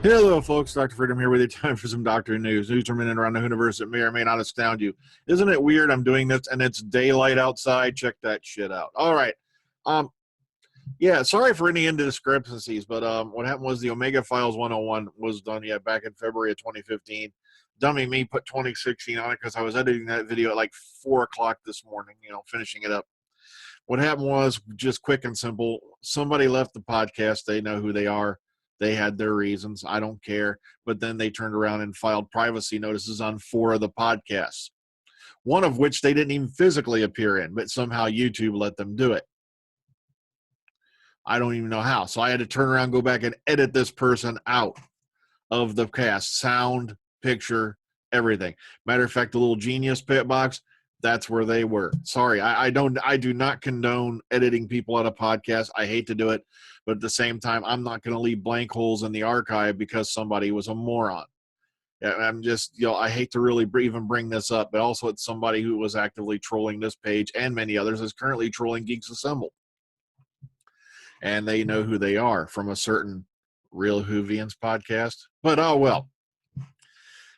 Hello, folks. Dr. Freedom here with you. Time for some doctor news. News from in and around the universe that may or may not astound you. Isn't it weird? I'm doing this and it's daylight outside. Check that shit out. All right. Um, yeah, sorry for any indiscrepancies, but what happened was the Omega Files 101 was done back in February of 2015. Dummy me put 2016 on it because I was editing that video at like 4 o'clock this morning, finishing it up. What happened was just quick and simple. Somebody left the podcast. They know who they are. They had their reasons. I don't care. But then they turned around and filed privacy notices on 4 of the podcasts, one of which they didn't even physically appear in, but somehow YouTube let them do it. I don't even know how. So I had to turn around, go back and edit this person out of the cast, sound, picture, everything. Matter of fact, the little Genius pit box, that's where they were. Sorry, I do not condone editing people out of podcasts. I hate to do it, but at the same time, I'm not going to leave blank holes in the archive because somebody was a moron. I'm just, I hate to really even bring this up, but also it's somebody who was actively trolling this page and many others is currently trolling Geeks Assemble. And they know who they are from a certain Real Whovians podcast. But oh well.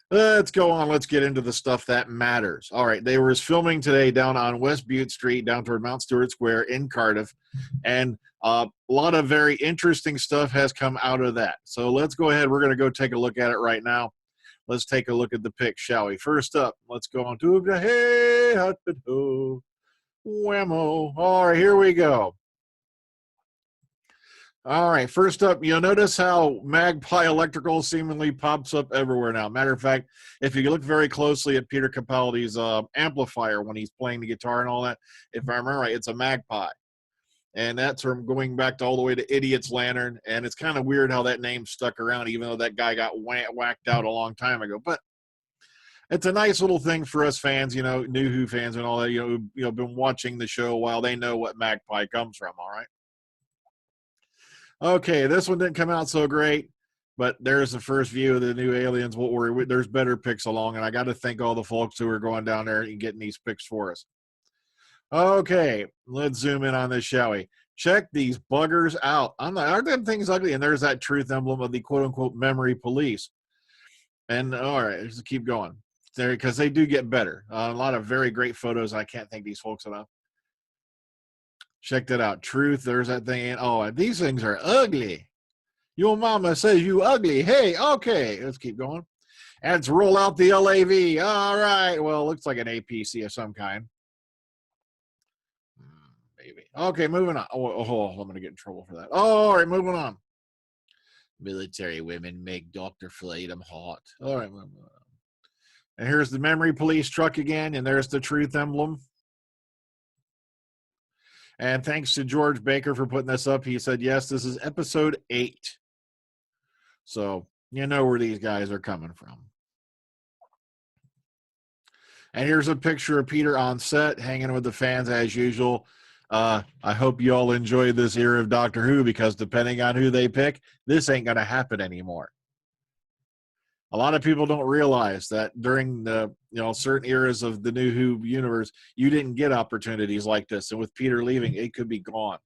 Let's go on. Let's get into the stuff that matters. All right. They were filming today down on West Bute Street, down toward Mount Stewart Square in Cardiff. And a lot of very interesting stuff has come out of that. So let's go ahead. We're going to go take a look at it right now. Let's take a look at the pic, shall we? First up, let's go on to the hey, hut, ho, whammo. All right, here we go. All right, first up, you'll notice how Magpie Electrical seemingly pops up everywhere now. Matter of fact, if you look very closely at Peter Capaldi's amplifier when he's playing the guitar and all that, if I remember right, it's a Magpie. And that's from going back to all the way to Idiot's Lantern. And it's kind of weird how that name stuck around, even though that guy got whacked out a long time ago. But it's a nice little thing for us fans, new Who fans and all that, who've been watching the show a while. They know what Magpie comes from, all right? Okay, this one didn't come out so great, but there's the first view of the new aliens. Won't worry, there's better pics along, and I got to thank all the folks who are going down there and getting these pics for us. Okay, let's zoom in on this, shall we? Check these buggers out. Aren't them things ugly? And there's that truth emblem of the quote-unquote memory police. And all right, let's keep going there because they do get better. A lot of very great photos. I can't thank these folks enough. Check that out. Truth, there's that thing. Oh, these things are ugly. Your mama says you ugly. Hey, okay, let's keep going. And let's roll out the LAV. All right. Well, it looks like an APC of some kind. Maybe. Okay, moving on. Oh, I'm going to get in trouble for that. Oh, all right, moving on. Military women make Dr. Flatum hot. All right, moving on. And here's the memory police truck again, and there's the truth emblem. And thanks to George Baker for putting this up. He said, yes, this is episode 8. So you know where these guys are coming from. And here's a picture of Peter on set, hanging with the fans as usual. I hope you all enjoy this era of Doctor Who because depending on who they pick, this ain't going to happen anymore. A lot of people don't realize that during the certain eras of the new Who universe, you didn't get opportunities like this. And with Peter leaving, it could be gone.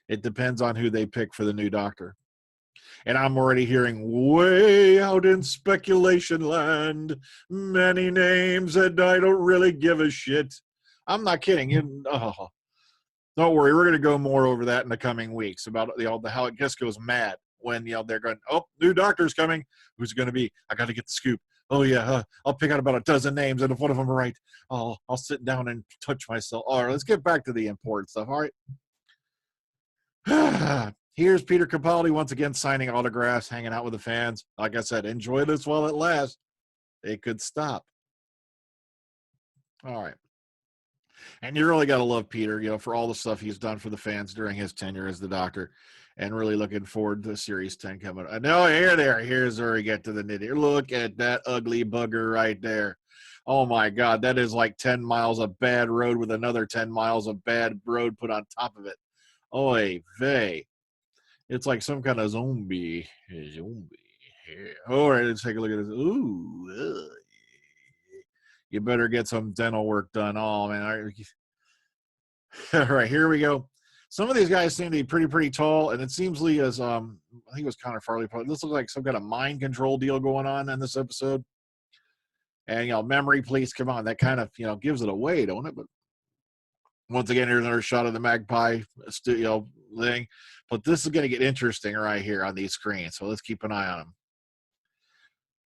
It depends on who they pick for the new Doctor. And I'm already hearing way out in speculation land, many names that I don't really give a shit. I'm not kidding. Don't worry, we're going to go more over that in the coming weeks about how it just goes mad when they're going, oh, new Doctor's coming. Who's it going to be? I got to get the scoop. Oh yeah, I'll pick out about a dozen names, and if one of them are right, I'll sit down and touch myself. All right, let's get back to the important stuff. All right. Here's Peter Capaldi once again signing autographs, hanging out with the fans. Like I said, enjoy this while it lasts. It could stop. All right. And you really got to love Peter, for all the stuff he's done for the fans during his tenure as the Doctor. And really looking forward to Series 10 coming. No, here's where we get to the nitty. Look at that ugly bugger right there. Oh, my God. That is like 10 miles of bad road with another 10 miles of bad road put on top of it. Oy vey. It's like some kind of zombie. All right, let's take a look at this. Ooh. You better get some dental work done. Oh, man. All right, here we go. Some of these guys seem to be pretty tall, and it seems Lee is I think it was Connor Farley. This looks like some kind of mind control deal going on in this episode. And memory, please come on. That kind of gives it away, don't it? But once again, here's another shot of the Magpie studio thing. But this is going to get interesting right here on these screens. So let's keep an eye on them.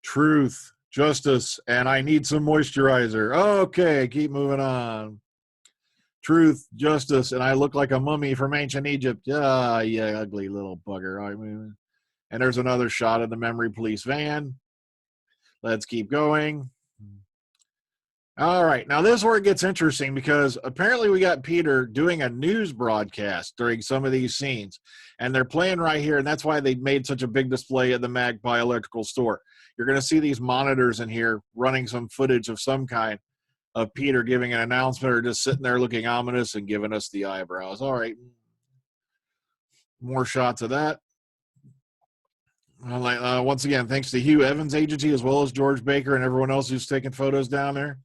Truth, justice, and I need some moisturizer. Okay, keep moving on. Truth, justice, and I look like a mummy from ancient Egypt. Yeah, ugly little bugger. And there's another shot of the memory police van. Let's keep going. All right, now this is where it gets interesting because apparently we got Peter doing a news broadcast during some of these scenes, and they're playing right here, and that's why they made such a big display at the Magpie Electrical Store. You're going to see these monitors in here running some footage of some kind of Peter giving an announcement or just sitting there looking ominous and giving us the eyebrows. All right, more shots of that. Once again, thanks to Hugh Evans' agency as well as George Baker and everyone else who's taking photos down there.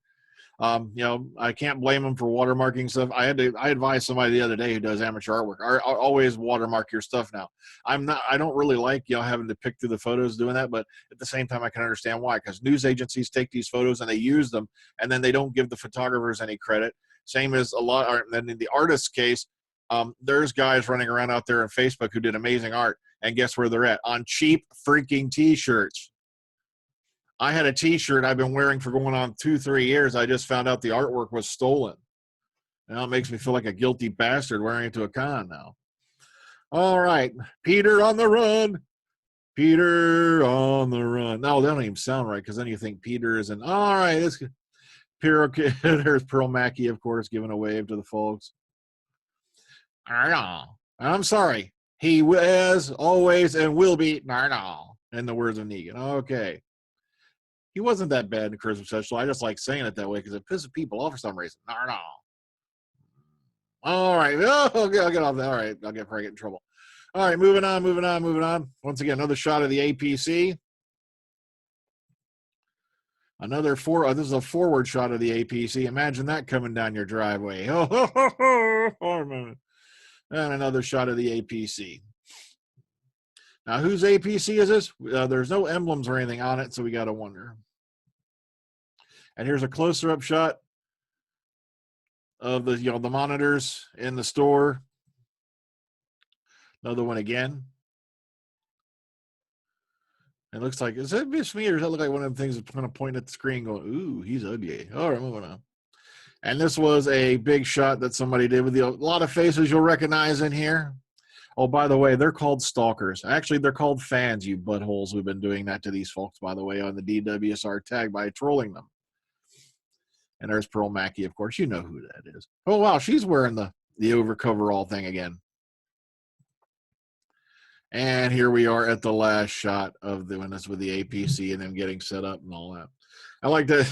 I can't blame them for watermarking stuff. I advised somebody the other day who does amateur artwork. I always watermark your stuff now. I don't really like having to pick through the photos doing that, but at the same time I can understand why, because news agencies take these photos and they use them and then they don't give the photographers any credit. Same as a lot. And then in the artist's case, there's guys running around out there on Facebook who did amazing art, and guess where they're at? On cheap freaking t-shirts. I had a t-shirt I've been wearing for going on 2-3 years. I just found out the artwork was stolen. Now it makes me feel like a guilty bastard wearing it to a con now. All right. Peter on the run. Peter on the run. No, that don't even sound right, because then you think Peter is in. All right. There's Pearl Mackie, of course, giving a wave to the folks. I'm sorry. He was always and will be in the words of Negan. Okay. He wasn't that bad in the Christmas special. I just like saying it that way because it pisses people off for some reason. All right. Oh, I'll get off that. All right. I'll probably get in trouble. All right. Moving on. Once again, another shot of the APC. This is a forward shot of the APC. Imagine that coming down your driveway. And another shot of the APC. Now, whose APC is this? There's no emblems or anything on it, so we got to wonder. And here's a closer-up shot of the monitors in the store. Another one again. It looks like, is that just me, or does that look like one of them things that's kind of pointing at the screen going, ooh, he's ugly. All right, moving on. And this was a big shot that somebody did with a lot of faces you'll recognize in here. Oh, by the way, they're called stalkers. Actually, they're called fans, you buttholes. We've been doing that to these folks, by the way, on the DWSR tag by trolling them. And there's Pearl Mackie, of course. You know who that is. Oh, wow, she's wearing the overcoverall thing again. And here we are at the last shot of when this with the APC and them getting set up and all that. I like that.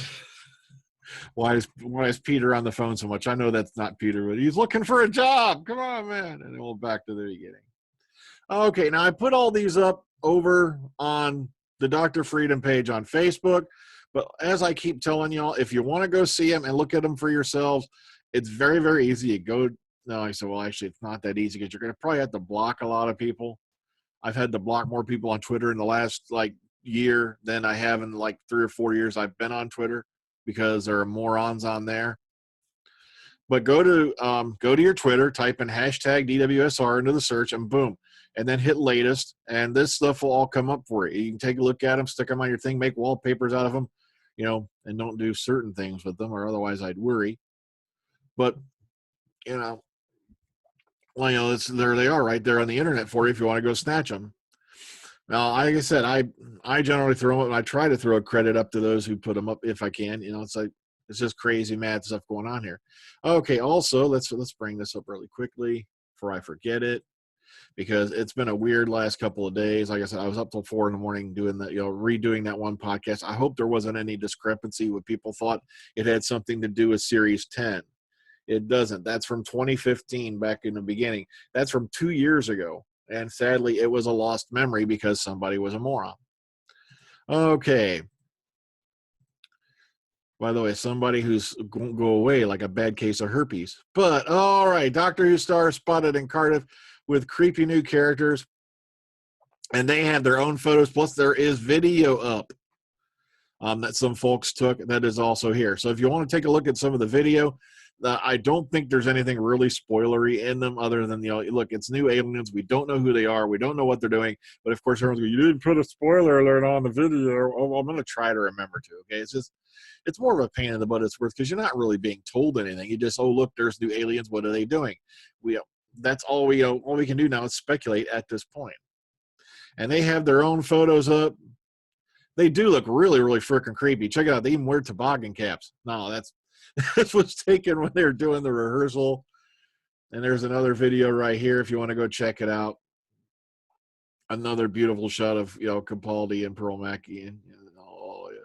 Why is Peter on the phone so much? I know that's not Peter, but he's looking for a job. Come on, man. And then we'll back to the beginning. Okay, now I put all these up over on the Dr. Freedom page on Facebook. But as I keep telling y'all, if you want to go see them and look at them for yourselves, it's very, very easy. You go. No, I said, well, actually, it's not that easy because you're going to probably have to block a lot of people. I've had to block more people on Twitter in the last year than I have in 3 or 4 years I've been on Twitter, because there are morons on there. But go to your Twitter, type in hashtag DWSR into the search, and boom, and then hit latest, and this stuff will all come up for you. You can take a look at them, stick them on your thing, make wallpapers out of them, and don't do certain things with them, or otherwise I'd worry. But there they are right there on the internet for you if you want to go snatch them. Now, like I said, I generally throw them up, and I try to throw a credit up to those who put them up if I can. It's just crazy mad stuff going on here. Okay, also let's bring this up really quickly before I forget it, because it's been a weird last couple of days. Like I said, I was up till 4 a.m. doing that, redoing that one podcast. I hope there wasn't any discrepancy with people thought it had something to do with Series 10. It doesn't. That's from 2015 back in the beginning. That's from 2 years ago. And sadly, it was a lost memory because somebody was a moron. Okay. By the way, somebody who's won't go away like a bad case of herpes. But all right, Doctor Who star spotted in Cardiff with creepy new characters, and they have their own photos. Plus, there is video up that some folks took that is also here. So if you want to take a look at some of the video, I don't think there's anything really spoilery in them other than, look, it's new aliens. We don't know who they are. We don't know what they're doing. But of course, everyone's going, you didn't put a spoiler alert on the video. Oh, I'm going to try to remember to. Okay. It's more of a pain in the butt it's worth because you're not really being told anything. You just, oh, look, there's new aliens. What are they doing? That's all we can do now is speculate at this point. And they have their own photos up. They do look really, really freaking creepy. Check it out. They even wear toboggan caps. No, that's was taken when they were doing the rehearsal. And there's another video right here if you want to go check it out. Another beautiful shot of Capaldi and Pearl Mackie. Oh yeah.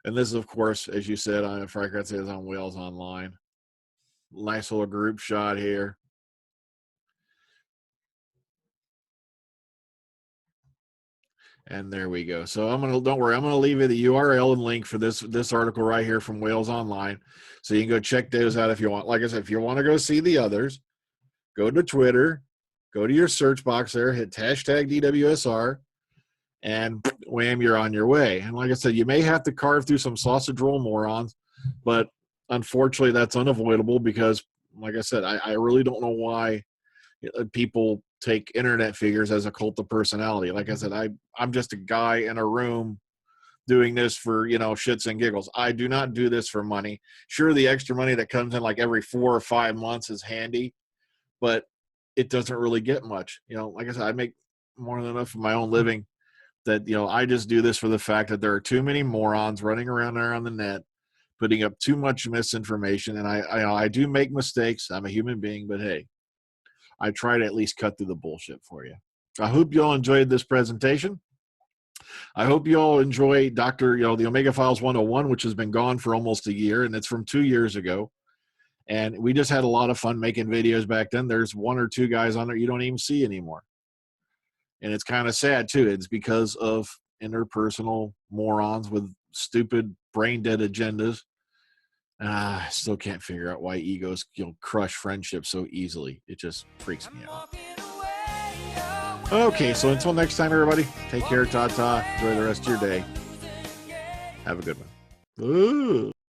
And this is, of course, as you said, on Frank says on Wales Online. Nice little group shot here. And there we go. So don't worry, I'm gonna leave you the URL and link for this article right here from Wales Online, so you can go check those out if you want. Like I said, if you want to go see the others, go to Twitter, go to your search box there, hit hashtag DWSR, and wham, you're on your way. And like I said, you may have to carve through some sausage roll morons, but unfortunately, that's unavoidable because, like I said, I really don't know why people take internet figures as a cult of personality. Like I said, I'm just a guy in a room doing this for, shits and giggles. I do not do this for money. Sure, the extra money that comes in like every 4 or 5 months is handy, but it doesn't really get much. Like I said, I make more than enough of my own living that, I just do this for the fact that there are too many morons running around there on the net, putting up too much misinformation. And I do make mistakes. I'm a human being, but hey, I try to at least cut through the bullshit for you. I hope you all enjoyed this presentation. I hope you all enjoy the Omega Files 101, which has been gone for almost a year, and it's from 2 years ago. And we just had a lot of fun making videos back then. There's 1 or 2 guys on there you don't even see anymore. And it's kind of sad, too. It's because of interpersonal morons with stupid, brain-dead agendas. I still can't figure out why egos crush friendship so easily. It just freaks me out. Okay, so until next time, everybody, take care, ta-ta. Enjoy the rest of your day. Have a good one. Ooh.